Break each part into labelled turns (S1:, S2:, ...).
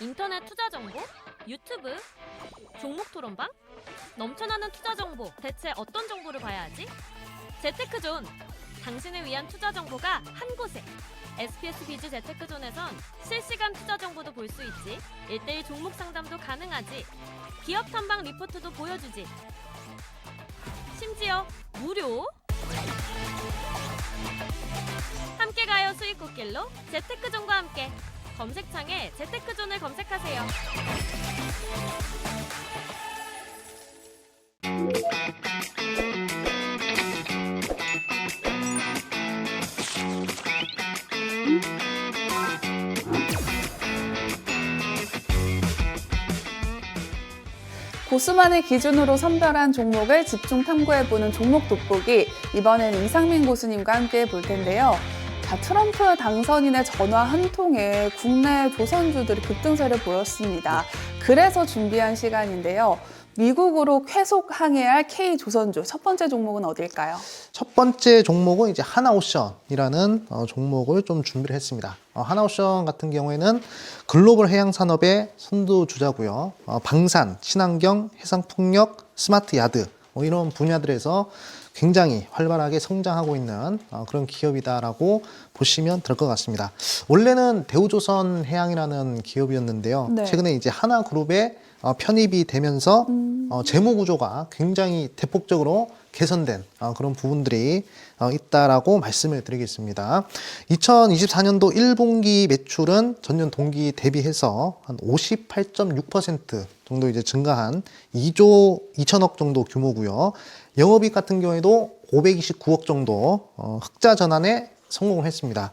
S1: 인터넷 투자 정보, 유튜브, 종목 토론방, 넘쳐나는 투자 정보. 대체 어떤 정보를 봐야 하지? 재테크존, 당신을 위한 투자 정보가 한 곳에. SPS 비즈 재테크존에선 실시간 투자 정보도 볼 수 있지. 1:1 종목 상담도 가능하지. 기업 탐방 리포트도 보여주지. 심지어 무료. 함께 가요 수익 꽃길로. 재테크존과 함께. 검색창에 재테크존을 검색하세요.
S2: 고수만의 기준으로 선별한 종목을 집중 탐구해보는 종목 돋보기. 이번엔 이상민 고수님과 함께 볼 텐데요. 자, 트럼프 당선인의 전화 한 통에 국내 조선주들이 급등세를 보였습니다. 그래서 준비한 시간인데요. 미국으로 쾌속 항해할 K조선주 첫 번째 종목은 어딜까요?
S3: 첫 번째 종목은 이제 하나오션이라는 종목을 좀 준비를 했습니다. 하나오션 같은 경우에는 글로벌 해양 산업의 선두주자고요. 방산, 친환경, 해상풍력, 스마트 야드 이런 분야들에서 굉장히 활발하게 성장하고 있는 그런 기업이다라고 보시면 될 것 같습니다. 원래는 대우조선 해양이라는 기업이었는데요.
S2: 네.
S3: 최근에 이제 하나그룹에 편입이 되면서 재무 구조가 굉장히 대폭적으로 개선된 그런 부분들이 있다라고 말씀을 드리겠습니다. 2024년도 1분기 매출은 전년 동기 대비해서 한 58.6% 정도 이제 증가한 2조 2천억 정도 규모고요. 영업이익 같은 경우에도 529억 정도 흑자 전환에 성공을 했습니다.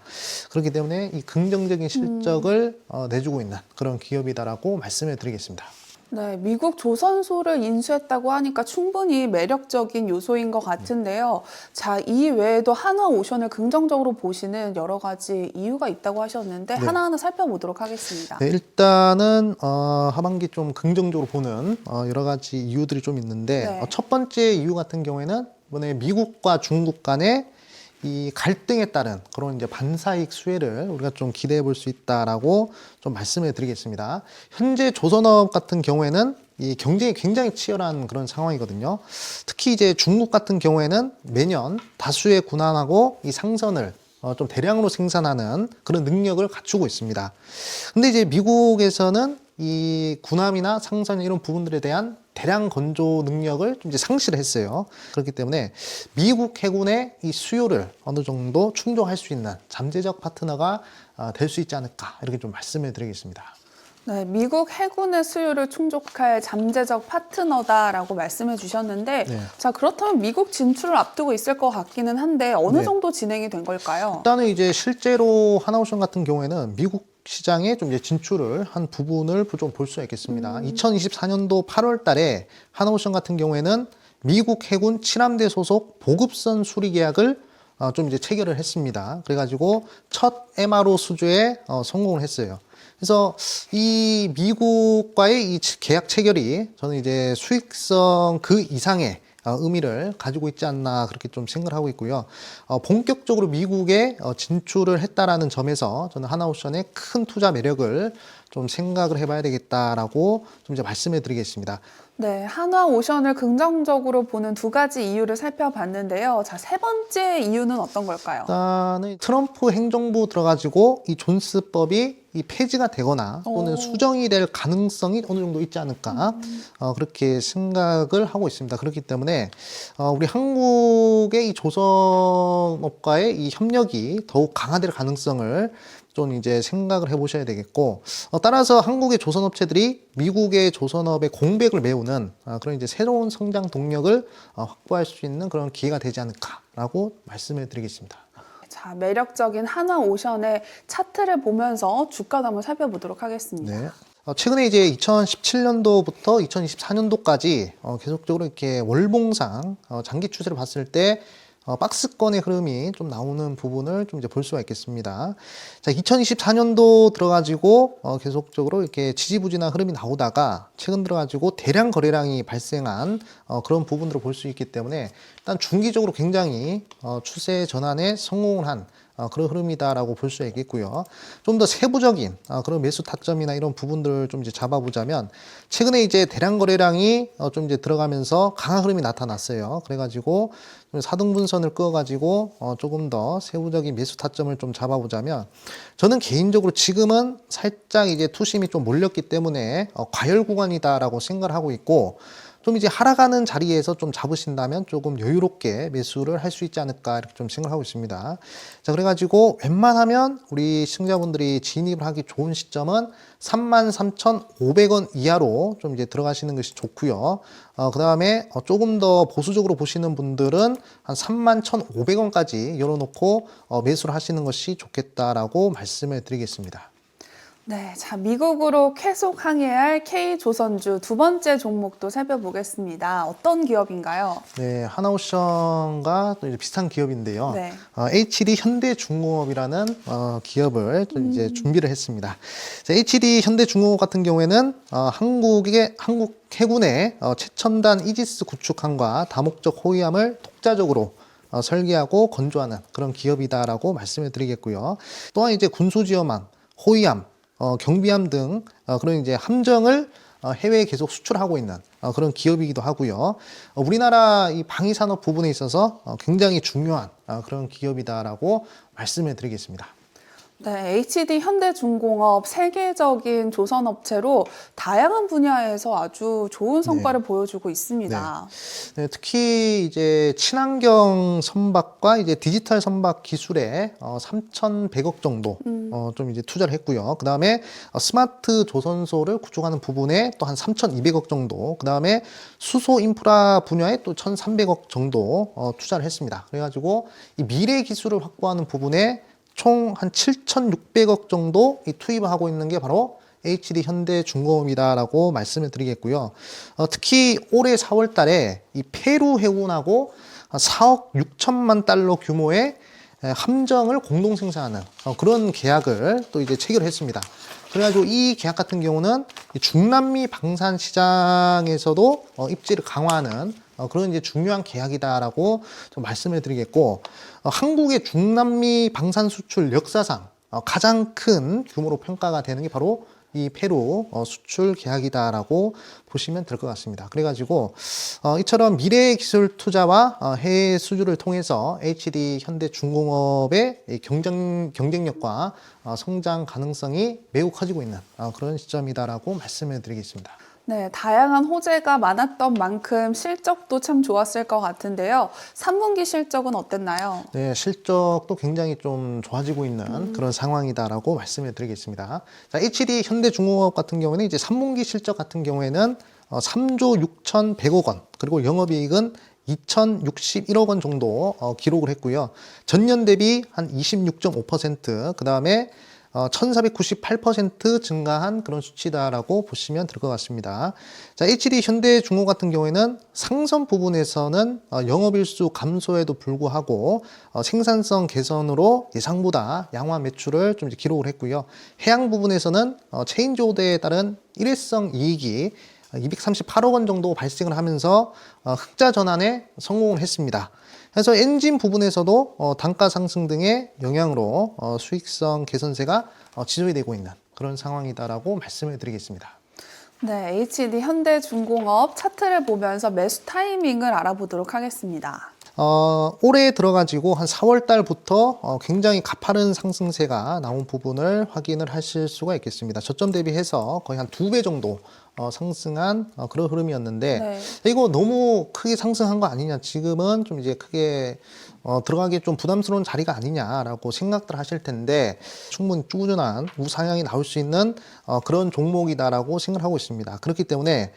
S3: 그렇기 때문에 이 긍정적인 실적을 내주고 있는 그런 기업이다라고 말씀을 드리겠습니다.
S2: 네, 미국 조선소를 인수했다고 하니까 충분히 매력적인 요소인 것 같은데요. 자, 이 외에도 하나오션을 긍정적으로 보시는 여러 가지 이유가 있다고 하셨는데
S3: 네.
S2: 하나하나 살펴보도록 하겠습니다.
S3: 네, 일단은 하반기 좀 긍정적으로 보는 여러 가지 이유들이 좀 있는데
S2: 네.
S3: 첫 번째 이유 같은 경우에는 이번에 미국과 중국 간의 이 갈등에 따른 그런 이제 반사이익 수혜를 우리가 좀 기대해 볼 수 있다라고 좀 말씀을 드리겠습니다. 현재 조선업 같은 경우에는 이 경쟁이 굉장히 치열한 그런 상황이거든요. 특히 이제 중국 같은 경우에는 매년 다수의 군함하고 이 상선을 좀 대량으로 생산하는 그런 능력을 갖추고 있습니다. 근데 이제 미국에서는 이 군함이나 상선 이런 부분들에 대한 대량 건조 능력을 좀 이제 상실을 했어요. 그렇기 때문에 미국 해군의 이 수요를 어느 정도 충족할 수 있는 잠재적 파트너가 될 수 있지 않을까 이렇게 좀 말씀을 드리겠습니다.
S2: 네, 미국 해군의 수요를 충족할 잠재적 파트너다라고 말씀해 주셨는데
S3: 네.
S2: 자, 그렇다면 미국 진출을 앞두고 있을 것 같기는 한데 어느
S3: 네.
S2: 정도 진행이 된 걸까요?
S3: 일단은 이제 실제로 하나오션 같은 경우에는 미국 시장에 좀 이제 진출을 한 부분을 좀 볼 수가 있겠습니다. 2024년도 8월 달에 하나오션 같은 경우에는 미국 해군 7함대 소속 보급선 수리 계약을 좀 이제 체결을 했습니다. 그래가지고 첫 MRO 수주에 성공을 했어요. 그래서 이 미국과의 이 계약 체결이 저는 이제 수익성 그 이상의 의미를 가지고 있지 않나 그렇게 좀 생각을 하고 있고요. 본격적으로 미국에 진출을 했다라는 점에서 저는 하나오션의 큰 투자 매력을 좀 생각을 해봐야 되겠다라고 좀 이제 말씀해 드리겠습니다.
S2: 네, 하나오션을 긍정적으로 보는 두 가지 이유를 살펴봤는데요. 자, 세 번째 이유는 어떤 걸까요?
S3: 일단은 트럼프 행정부 들어가지고 이 존스법이 이 폐지가 되거나 또는 수정이 될 가능성이 어느 정도 있지 않을까 그렇게 생각을 하고 있습니다. 그렇기 때문에 우리 한국의 이 조선업과의 이 협력이 더욱 강화될 가능성을 좀 이제 생각을 해보셔야 되겠고 따라서 한국의 조선업체들이 미국의 조선업의 공백을 메우는 그런 이제 새로운 성장 동력을 확보할 수 있는 그런 기회가 되지 않을까라고 말씀을 드리겠습니다.
S2: 자, 매력적인 하나오션의 차트를 보면서 주가도 한번 살펴보도록 하겠습니다.
S3: 네. 최근에 이제 2017년도부터 2024년도까지 계속적으로 이렇게 월봉상 장기 추세를 봤을 때 박스권의 흐름이 좀 나오는 부분을 좀 이제 볼 수가 있겠습니다. 자, 2024년도 들어가지고 계속적으로 이렇게 지지부진한 흐름이 나오다가 최근 들어가지고 대량 거래량이 발생한 그런 부분들을 볼 수 있기 때문에 일단 중기적으로 굉장히 추세 전환에 성공을 한 그런 흐름이다라고 볼 수 있겠고요. 좀 더 세부적인 그런 매수 타점이나 이런 부분들을 좀 이제 잡아보자면 최근에 이제 대량 거래량이 좀 이제 들어가면서 강한 흐름이 나타났어요. 그래가지고 좀 4등분선을 그어가지고 조금 더 세부적인 매수 타점을 좀 잡아보자면 저는 개인적으로 지금은 살짝 이제 투심이 좀 몰렸기 때문에 과열 구간이다라고 생각을 하고 있고 좀 이제 하락하는 자리에서 좀 잡으신다면 조금 여유롭게 매수를 할 수 있지 않을까 이렇게 좀 생각하고 있습니다. 자, 그래가지고 웬만하면 우리 시청자분들이 진입을 하기 좋은 시점은 33,500원 이하로 좀 이제 들어가시는 것이 좋고요. 그 다음에 조금 더 보수적으로 보시는 분들은 한 31,500원까지 열어놓고 매수를 하시는 것이 좋겠다라고 말씀을 드리겠습니다.
S2: 네, 자, 미국으로 계속 항해할 K조선주 두 번째 종목도 살펴보겠습니다. 어떤 기업인가요?
S3: 네, 하나오션과 또 이제 비슷한 기업인데요.
S2: 네.
S3: HD 현대중공업이라는 기업을 좀 이제 준비를 했습니다. 자, HD 현대중공업 같은 경우에는 한국 해군의 최첨단 이지스 구축함과 다목적 호위함을 독자적으로 설계하고 건조하는 그런 기업이다라고 말씀을 드리겠고요. 또한 이제 군수지원함, 호위함, 경비함 등 그런 이제 함정을 해외에 계속 수출하고 있는 그런 기업이기도 하고요. 우리나라 이 방위산업 부분에 있어서 굉장히 중요한 그런 기업이다라고 말씀을 드리겠습니다.
S2: 네, HD 현대중공업 세계적인 조선업체로 다양한 분야에서 아주 좋은 성과를 보여주고 있습니다.
S3: 네, 특히 이제 친환경 선박과 이제 디지털 선박 기술에 3,100억 정도 좀 이제 투자를 했고요. 그 다음에 스마트 조선소를 구축하는 부분에 또 한 3,200억 정도, 그 다음에 수소 인프라 분야에 또 1,300억 정도 투자를 했습니다. 그래가지고 이 미래 기술을 확보하는 부분에 총 한 7,600억 정도 투입을 하고 있는 게 바로 HD 현대중공업이다라고 말씀을 드리겠고요. 특히 올해 4월 달에 이 페루 해군하고 4억 6천만 달러 규모의 함정을 공동 생산하는 그런 계약을 또 이제 체결을 했습니다. 그래가지고 이 계약 같은 경우는 중남미 방산 시장에서도 입지를 강화하는 그런 이제 중요한 계약이다라고 좀 말씀을 드리겠고, 한국의 중남미 방산 수출 역사상 가장 큰 규모로 평가가 되는 게 바로 이 페루 수출 계약이다라고 보시면 될 것 같습니다. 그래가지고 이처럼 미래 기술 투자와 해외 수주를 통해서 HD 현대중공업의 경쟁력과 성장 가능성이 매우 커지고 있는 그런 시점이다라고 말씀을 드리겠습니다.
S2: 네, 다양한 호재가 많았던 만큼 실적도 참 좋았을 것 같은데요. 3분기 실적은 어땠나요?
S3: 네, 실적도 굉장히 좀 좋아지고 있는 그런 상황이다라고 말씀을 드리겠습니다. 자, HD 현대중공업 같은 경우는 이제 3분기 실적 같은 경우에는 3조 6,100억 원, 그리고 영업이익은 2,061억 원 정도 기록을 했고요. 전년 대비 한 26.5%, 그 다음에 1,498% 증가한 그런 수치다라고 보시면 될 것 같습니다. 자, HD 현대중공업 같은 경우에는 상선 부분에서는 영업일수 감소에도 불구하고 생산성 개선으로 예상보다 양호한 매출을 좀 이제 기록을 했고요. 해양 부분에서는 체인지 오더에 따른 일회성 이익이 238억 원 정도 발생을 하면서 흑자 전환에 성공을 했습니다. 그래서 엔진 부분에서도 단가 상승 등의 영향으로 수익성 개선세가 지속이 되고 있는 그런 상황이다라고 말씀을 드리겠습니다.
S2: 네, HD 현대중공업 차트를 보면서 매수 타이밍을 알아보도록 하겠습니다.
S3: 올해 들어가지고 한 4월 달부터 굉장히 가파른 상승세가 나온 부분을 확인을 하실 수가 있겠습니다. 저점 대비해서 거의 한 2배 정도 상승한 그런 흐름이었는데,
S2: 네.
S3: 이거 너무 크게 상승한 거 아니냐, 지금은 좀 이제 크게 들어가기 좀 부담스러운 자리가 아니냐라고 생각들 하실 텐데, 충분히 꾸준한 우상향이 나올 수 있는 그런 종목이다라고 생각하고 있습니다. 그렇기 때문에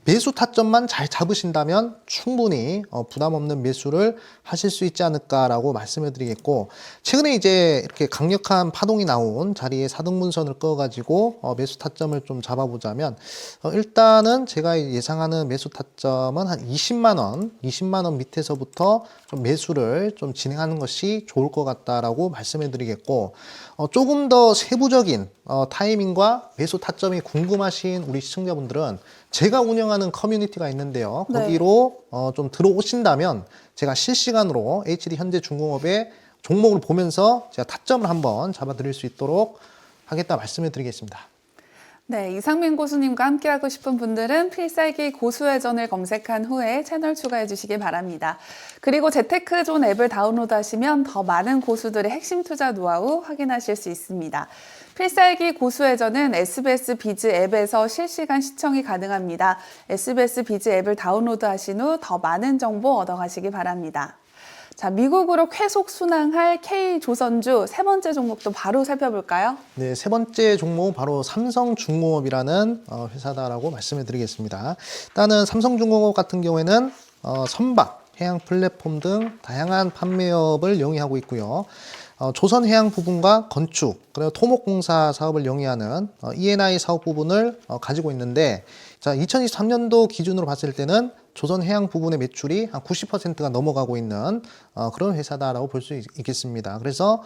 S3: 매수 타점만 잘 잡으신다면 충분히 부담 없는 매수를 하실 수 있지 않을까라고 말씀을 드리겠고, 최근에 이제 이렇게 강력한 파동이 나온 자리에 4등분선을 그어가지고 매수 타점을 좀 잡아보자면, 일단은 제가 예상하는 매수 타점은 한 20만 원 밑에서부터 좀 매수를 좀 진행하는 것이 좋을 것 같다라고 말씀을 드리겠고, 조금 더 세부적인 타이밍과 매수 타점이 궁금하신 우리 시청자분들은 제가 운영하는 커뮤니티가 있는데요.
S2: 네.
S3: 거기로 좀 들어오신다면 제가 실시간으로 HD 현대중공업의 종목을 보면서 제가 타점을 한번 잡아드릴 수 있도록 하겠다 말씀을 드리겠습니다.
S2: 네, 이상민 고수님과 함께하고 싶은 분들은 필살기 고수회전을 검색한 후에 채널 추가해 주시기 바랍니다. 그리고 재테크존 앱을 다운로드하시면 더 많은 고수들의 핵심 투자 노하우 확인하실 수 있습니다. 필살기 고수회전은 SBS 비즈 앱에서 실시간 시청이 가능합니다. SBS 비즈 앱을 다운로드하신 후 더 많은 정보 얻어가시기 바랍니다. 자, 미국으로 쾌속 순항할 K조선주 세 번째 종목도 바로 살펴볼까요?
S3: 네, 세 번째 종목은 바로 삼성중공업이라는 회사다라고 말씀을 드리겠습니다. 일단은 삼성중공업 같은 경우에는 선박, 해양 플랫폼 등 다양한 판매업을 영위하고 있고요. 조선해양 부분과 건축, 그리고 토목공사 사업을 영위하는 E&I 사업 부분을 가지고 있는데, 자, 2023년도 기준으로 봤을 때는 조선해양 부분의 매출이 한 90%가 넘어가고 있는 그런 회사다라고 볼 수 있겠습니다. 그래서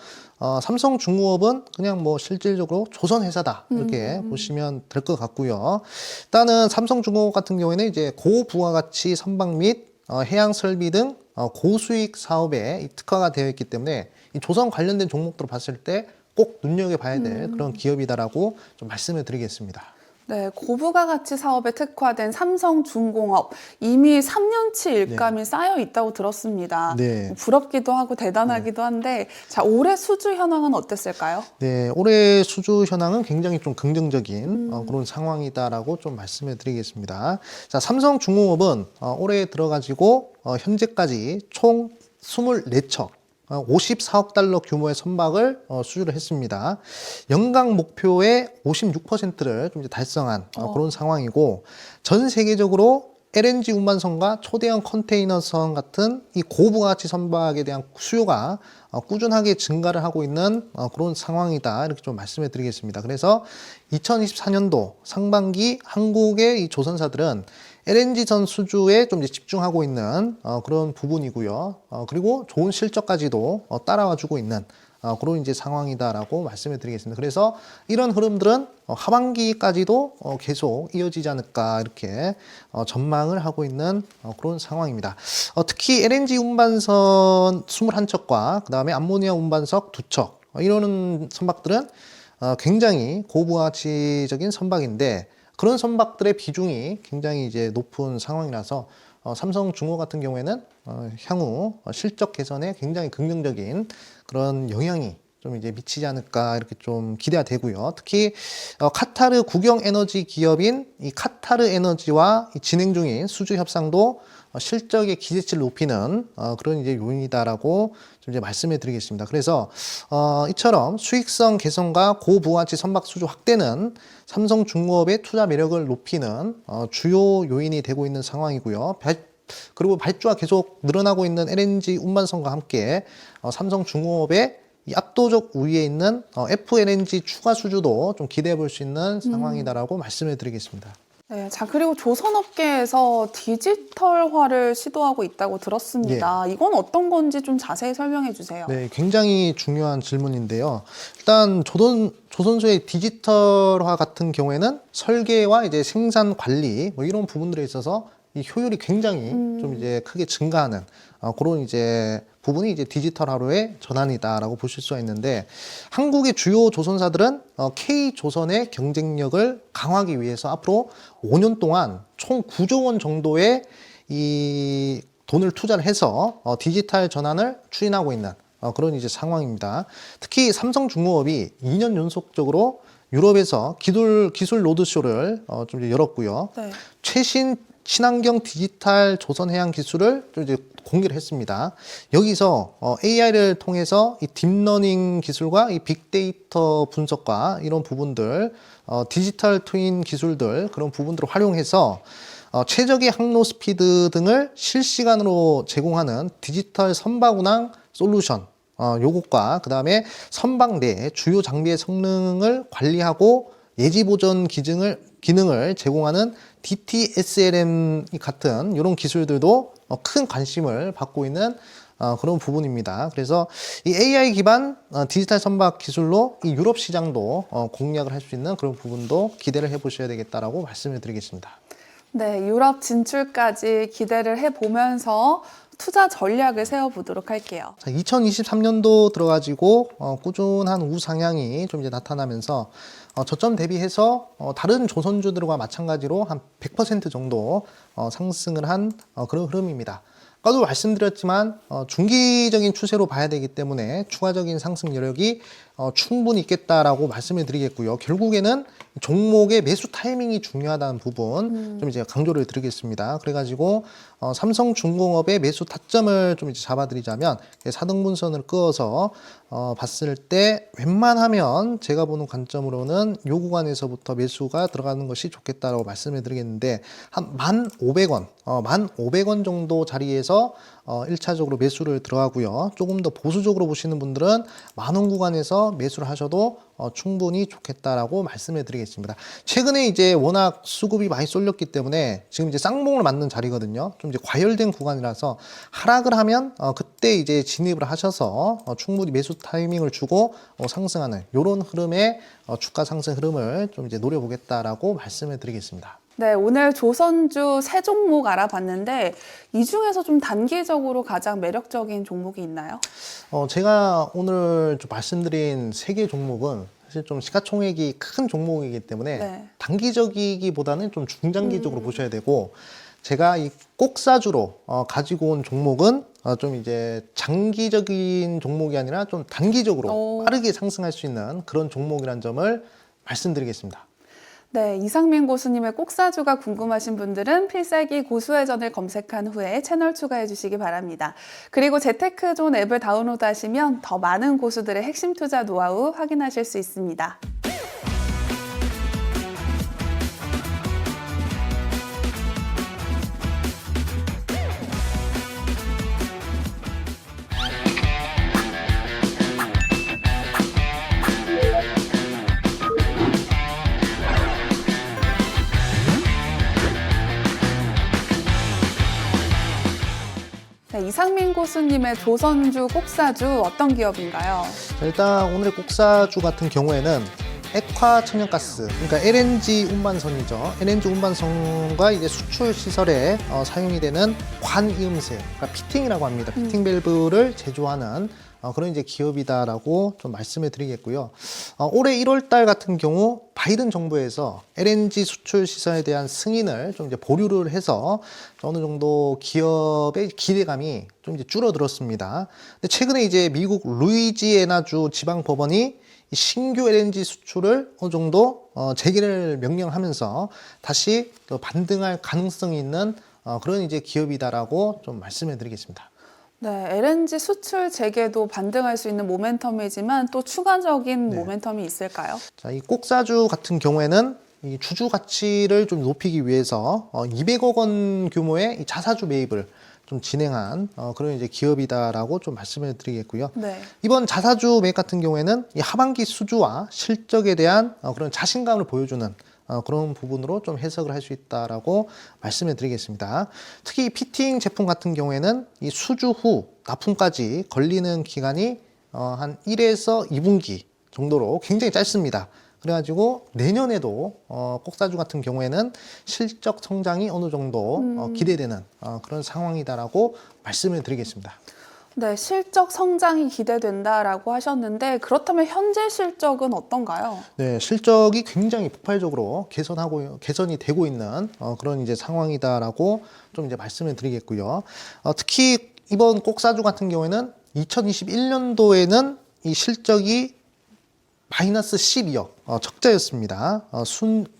S3: 삼성중공업은 그냥 뭐 실질적으로 조선회사다 이렇게 보시면 될 것 같고요. 일단은 삼성중공업 같은 경우에는 이제 고부가가치 선박 및 해양 설비 등 고수익 사업에 특화가 되어 있기 때문에 이 조선 관련된 종목들을 봤을 때 꼭 눈여겨봐야 될 그런 기업이다라고 좀 말씀을 드리겠습니다.
S2: 네, 고부가 가치 사업에 특화된 삼성중공업 이미 3년치 일감이 쌓여 있다고 들었습니다.
S3: 네.
S2: 부럽기도 하고 대단하기도 한데 자, 올해 수주 현황은 어땠을까요?
S3: 네, 올해 수주 현황은 굉장히 좀 긍정적인 그런 상황이다라고 좀 말씀을 드리겠습니다. 자, 삼성중공업은 올해 들어가지고 현재까지 총 24척 54억 달러 규모의 선박을 수주를 했습니다. 연간 목표의 56%를 좀 이제 달성한 그런 상황이고, 전 세계적으로 LNG 운반선과 초대형 컨테이너선 같은 이 고부가치 선박에 대한 수요가 꾸준하게 증가를 하고 있는 그런 상황이다 이렇게 좀 말씀을 드리겠습니다. 그래서 2024년도 상반기 한국의 이 조선사들은 LNG선 수주에 좀 이제 집중하고 있는 그런 부분이고요. 그리고 좋은 실적까지도 따라와주고 있는 그런 이제 상황이다라고 말씀을 드리겠습니다. 그래서 이런 흐름들은 하반기까지도 계속 이어지지 않을까 이렇게 전망을 하고 있는 그런 상황입니다. 특히 LNG 운반선 21척과 그 다음에 암모니아 운반석 2척 이런 선박들은 굉장히 고부가치적인 선박인데, 그런 선박들의 비중이 굉장히 이제 높은 상황이라서 삼성중공업 같은 경우에는 향후 실적 개선에 굉장히 긍정적인 그런 영향이 좀 이제 미치지 않을까 이렇게 좀 기대가 되고요. 특히 카타르 국영 에너지 기업인 이 카타르 에너지와 이 진행 중인 수주 협상도 실적의 기대치를 높이는 그런 이제 요인이다라고 좀 이제 말씀을 드리겠습니다. 그래서 이처럼 수익성 개선과 고부가치 선박 수주 확대는 삼성중공업의 투자 매력을 높이는 주요 요인이 되고 있는 상황이고요. 그리고 발주가 계속 늘어나고 있는 LNG 운반선과 함께 삼성중공업의 이 압도적 우위에 있는 FLNG 추가 수주도 좀 기대해 볼 수 있는 상황이다라고 말씀을 드리겠습니다.
S2: 네, 자, 그리고 조선업계에서 디지털화를 시도하고 있다고 들었습니다. 이건 어떤 건지 좀 자세히 설명해 주세요.
S3: 네, 굉장히 중요한 질문인데요. 일단 조선소의 디지털화 같은 경우에는 설계와 이제 생산 관리 뭐 이런 부분들에 있어서 이 효율이 굉장히 좀 이제 크게 증가하는 그런 이제 부분이 이제 디지털화로의 전환이다라고 보실 수가 있는데, 한국의 주요 조선사들은 K조선의 경쟁력을 강화하기 위해서 앞으로 5년 동안 총 9조 원 정도의 이 돈을 투자를 해서 디지털 전환을 추진하고 있는 그런 이제 상황입니다. 특히 삼성중공업이 2년 연속적으로 유럽에서 기술 로드쇼를 좀 이제 열었고요.
S2: 네.
S3: 최신 친환경 디지털 조선해양 기술을 좀 이제 공개를 했습니다. 여기서 AI를 통해서 이 딥러닝 기술과 이 빅데이터 분석과 이런 부분들, 디지털 트윈 기술들 그런 부분들을 활용해서 최적의 항로 스피드 등을 실시간으로 제공하는 디지털 선박 운항 솔루션 요것과 그 다음에 선박 내 주요 장비의 성능을 관리하고 예지 보전 기능을 제공하는 DTSLM 같은 이런 기술들도 큰 관심을 받고 있는 그런 부분입니다. 그래서 이 AI 기반 디지털 선박 기술로 이 유럽 시장도 공략을 할 수 있는 그런 부분도 기대를 해보셔야 되겠다라고 말씀을 드리겠습니다.
S2: 네, 유럽 진출까지 기대를 해보면서 투자 전략을 세워보도록 할게요.
S3: 자, 2023년도 들어가지고 꾸준한 우상향이 좀 이제 나타나면서 저점 대비해서 다른 조선주들과 마찬가지로 한 100% 정도 상승을 한 그런 흐름입니다. 아까도 말씀드렸지만 중기적인 추세로 봐야 되기 때문에 추가적인 상승 여력이 충분히 있겠다라고 말씀을 드리겠고요. 결국에는 종목의 매수 타이밍이 중요하다는 부분 좀 이제 강조를 드리겠습니다. 그래가지고 삼성중공업의 매수 타점을 좀 이제 잡아드리자면 4등분선을 그어서 봤을 때 웬만하면 제가 보는 관점으로는 요 구간에서부터 매수가 들어가는 것이 좋겠다라고 말씀을 드리겠는데 한 1,500원, 1,500원 정도 자리에서 1차적으로 매수를 들어가고요. 조금 더 보수적으로 보시는 분들은 10,000원 구간에서 매수를 하셔도 충분히 좋겠다라고 말씀을 드리겠습니다. 최근에 이제 워낙 수급이 많이 쏠렸기 때문에 지금 이제 쌍봉을 맞는 자리거든요. 좀 이제 과열된 구간이라서 하락을 하면 그때 이제 진입을 하셔서 충분히 매수 타이밍을 주고 상승하는 이런 흐름의 주가 상승 흐름을 좀 이제 노려보겠다라고 말씀을 드리겠습니다.
S2: 네, 오늘 조선주 세 종목 알아봤는데 이 중에서 좀 단기적으로 가장 매력적인 종목이 있나요?
S3: 제가 오늘 좀 말씀드린 3개 종목은 사실 좀 시가총액이 큰 종목이기 때문에
S2: 네.
S3: 단기적이기보다는 좀 중장기적으로 보셔야 되고 제가 이 꼭사주로 가지고 온 종목은 좀 이제 장기적인 종목이 아니라 좀 단기적으로 빠르게 상승할 수 있는 그런 종목이라는 점을 말씀드리겠습니다.
S2: 네, 이상민 고수님의 꼭사주가 궁금하신 분들은 필살기 고수회전을 검색한 후에 채널 추가해 주시기 바랍니다. 그리고 재테크존 앱을 다운로드하시면 더 많은 고수들의 핵심 투자 노하우 확인하실 수 있습니다. 네, 이상민 고수님의 조선주 꼭사주 어떤 기업인가요?
S3: 자, 일단 오늘의 꼭사주 같은 경우에는 액화 천연가스, 그러니까 LNG 운반선이죠. LNG 운반선과 이제 수출 시설에 사용이 되는 관이음새, 그러니까 피팅이라고 합니다. 피팅 밸브를 제조하는 그런 이제 기업이다라고 좀 말씀을 드리겠고요. 올해 1월 달 같은 경우 바이든 정부에서 LNG 수출 시설에 대한 승인을 좀 이제 보류를 해서 어느 정도 기업의 기대감이 좀 이제 줄어들었습니다. 근데 최근에 이제 미국 루이지애나주 지방 법원이 이 신규 LNG 수출을 어느 정도 재개를 명령하면서 다시 또 반등할 가능성이 있는 그런 이제 기업이다라고 좀 말씀을 드리겠습니다.
S2: 네, LNG 수출 재개도 반등할 수 있는 모멘텀이지만 또 추가적인 모멘텀이 있을까요?
S3: 자, 이 꼭사주 같은 경우에는 이 주주 가치를 좀 높이기 위해서 200억 원 규모의 이 자사주 매입을 좀 진행한 그런 이제 기업이다라고 좀 말씀을 드리겠고요.
S2: 네.
S3: 이번 자사주 매입 같은 경우에는 이 하반기 수주와 실적에 대한 그런 자신감을 보여주는 그런 부분으로 좀 해석을 할 수 있다라고 말씀을 드리겠습니다. 특히 이 피팅 제품 같은 경우에는 이 수주 후 납품까지 걸리는 기간이 한 1에서 2분기 정도로 굉장히 짧습니다. 그래가지고 내년에도 꼭사주 같은 경우에는 실적 성장이 어느 정도 기대되는 그런 상황이다라고 말씀을 드리겠습니다.
S2: 네, 실적 성장이 기대된다라고 하셨는데 그렇다면 현재 실적은 어떤가요?
S3: 네, 실적이 굉장히 폭발적으로 개선이 되고 있는 그런 이제 상황이다라고 좀 이제 말씀을 드리겠고요. 특히 이번 꼭사주 같은 경우에는 2021년도에는 이 실적이 마이너스 12억 적자였습니다.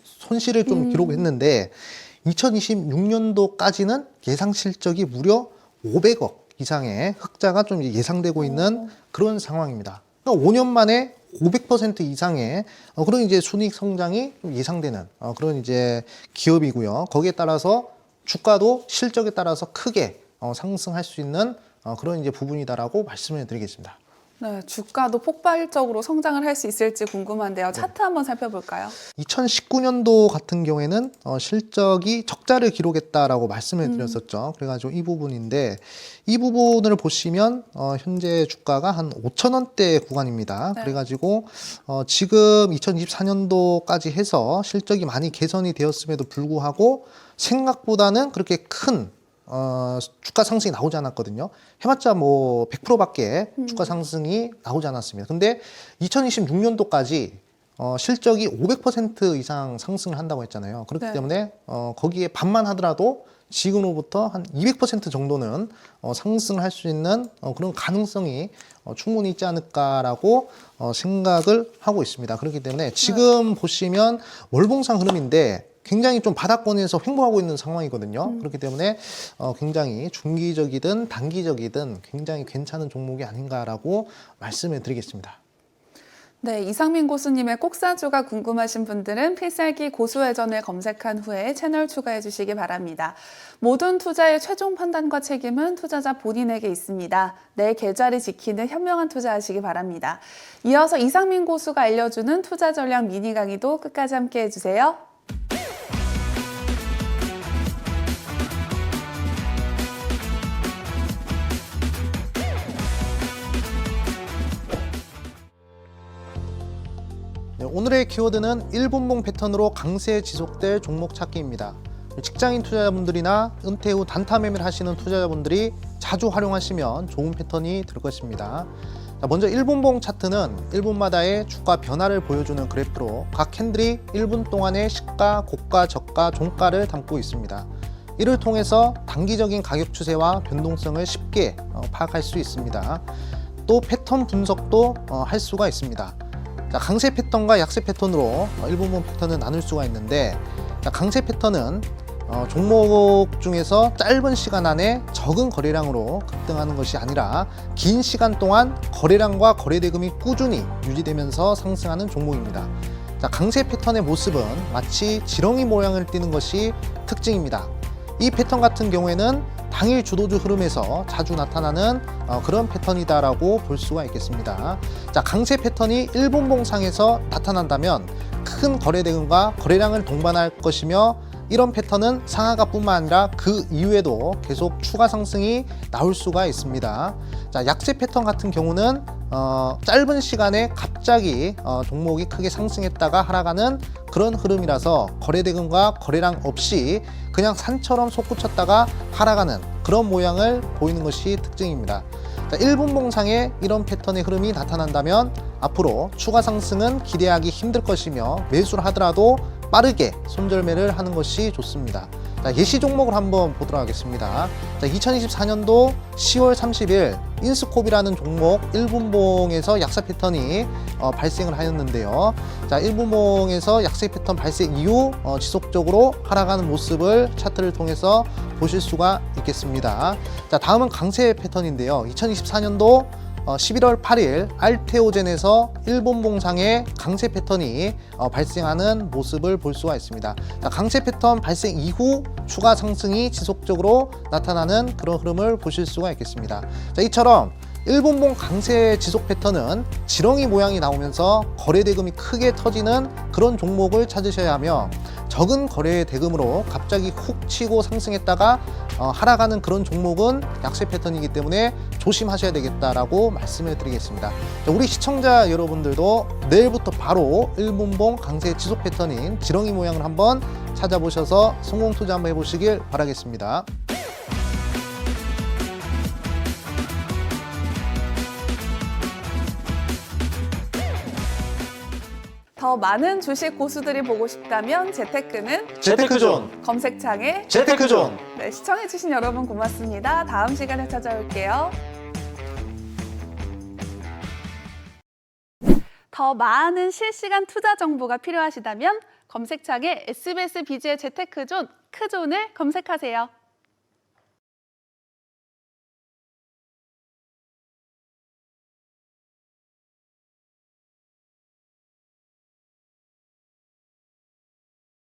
S3: 손실을 좀 기록했는데 2026년도까지는 예상 실적이 무려 500억 이상의 흑자가 좀 예상되고 있는 그런 상황입니다. 그러니까 5년 만에 500% 이상의 그런 이제 순이익 성장이 좀 예상되는 그런 이제 기업이고요. 거기에 따라서 주가도 실적에 따라서 크게 상승할 수 있는 그런 이제 부분이다라고 말씀을 드리겠습니다.
S2: 네, 주가도 폭발적으로 성장을 할 수 있을지 궁금한데요. 차트 한번 살펴볼까요?
S3: 2019년도 같은 경우에는 실적이 적자를 기록했다라고 말씀을 드렸었죠. 그래가지고 이 부분인데 이 부분을 보시면 현재 주가가 한 5,000원대 구간입니다.
S2: 네.
S3: 그래가지고 지금 2024년도까지 해서 실적이 많이 개선이 되었음에도 불구하고 생각보다는 그렇게 큰 주가 상승이 나오지 않았거든요. 해봤자 뭐 100%밖에 주가 상승이 나오지 않았습니다. 근데 2026년도까지 실적이 500% 이상 상승을 한다고 했잖아요. 그렇기
S2: 네.
S3: 때문에 거기에 반만 하더라도 지금으로부터 한 200% 정도는 상승을 할 수 있는 그런 가능성이 충분히 있지 않을까라고 생각을 하고 있습니다. 그렇기 때문에 지금 보시면 월봉상 흐름인데 굉장히 좀 바닥권에서 횡보하고 있는 상황이거든요. 그렇기 때문에 굉장히 중기적이든 단기적이든 굉장히 괜찮은 종목이 아닌가라고 말씀을 드리겠습니다.
S2: 네, 이상민 고수님의 꼭사주가 궁금하신 분들은 필살기 고수회전을 검색한 후에 채널 추가해 주시기 바랍니다. 모든 투자의 최종 판단과 책임은 투자자 본인에게 있습니다. 내 계좌를 지키는 현명한 투자하시기 바랍니다. 이어서 이상민 고수가 알려주는 투자 전략 미니 강의도 끝까지 함께 해주세요.
S3: 네, 오늘의 키워드는 1분봉 패턴으로 강세 지속될 종목 찾기입니다. 직장인 투자자분들이나 은퇴 후 단타 매매를 하시는 투자자분들이 자주 활용하시면 좋은 패턴이 될 것입니다. 자, 먼저 1분봉 차트는 1분마다의 주가 변화를 보여주는 그래프로 각 캔들이 1분 동안의 시가, 고가, 저가, 종가를 담고 있습니다. 이를 통해서 단기적인 가격 추세와 변동성을 쉽게 파악할 수 있습니다. 또 패턴 분석도 할 수가 있습니다. 자, 강세 패턴과 약세 패턴으로 1분봉 패턴을 나눌 수가 있는데, 자, 강세 패턴은 종목 중에서 짧은 시간 안에 적은 거래량으로 급등하는 것이 아니라 긴 시간 동안 거래량과 거래 대금이 꾸준히 유지되면서 상승하는 종목입니다. 자, 강세 패턴의 모습은 마치 지렁이 모양을 띠는 것이 특징입니다. 이 패턴 같은 경우에는 당일 주도주 흐름에서 자주 나타나는 그런 패턴이다라고 볼 수가 있겠습니다. 자, 강세 패턴이 1분봉상에서 나타난다면 큰 거래 대금과 거래량을 동반할 것이며, 이런 패턴은 상하가뿐만 아니라 그 이후에도 계속 추가 상승이 나올 수가 있습니다. 자, 약세 패턴 같은 경우는 짧은 시간에 갑자기 종목이 크게 상승했다가 하락하는 그런 흐름이라서 거래 대금과 거래량 없이 그냥 산처럼 솟구쳤다가 하락하는 그런 모양을 보이는 것이 특징입니다. 자, 1분봉상에 이런 패턴의 흐름이 나타난다면 앞으로 추가 상승은 기대하기 힘들 것이며, 매수를 하더라도 빠르게 손절매를 하는 것이 좋습니다. 자, 예시 종목을 한번 보도록 하겠습니다. 자, 2024년도 10월 30일 인스콥이라는 종목 1분봉에서 약세 패턴이 발생을 하였는데요. 자, 1분봉에서 약세 패턴 발생 이후 지속적으로 하락하는 모습을 차트를 통해서 보실 수가 있겠습니다. 자, 다음은 강세 패턴인데요. 2024년도 11월 8일 알테오젠에서 1분봉상의 강세 패턴이 발생하는 모습을 볼 수가 있습니다. 자, 강세 패턴 발생 이후 추가 상승이 지속적으로 나타나는 그런 흐름을 보실 수가 있겠습니다. 자, 이처럼 1분봉 강세 지속 패턴은 지렁이 모양이 나오면서 거래 대금이 크게 터지는 그런 종목을 찾으셔야 하며, 적은 거래 대금으로 갑자기 훅 치고 상승했다가 하락하는 그런 종목은 약세 패턴이기 때문에 조심하셔야 되겠다라고 말씀을 드리겠습니다. 자, 우리 시청자 여러분들도 내일부터 바로 1분봉 강세 지속 패턴인 지렁이 모양을 한번 찾아보셔서 성공 투자 한번 해보시길 바라겠습니다.
S2: 더 많은 주식 고수들이 보고 싶다면 재테크는
S3: 재테크존,
S2: 검색창에
S3: 재테크존.
S2: 네, 시청해주신 여러분 고맙습니다. 다음 시간에 찾아올게요. 더 많은 실시간 투자 정보가 필요하시다면 검색창에 SBS 비즈의 재테크존, 크존을 검색하세요.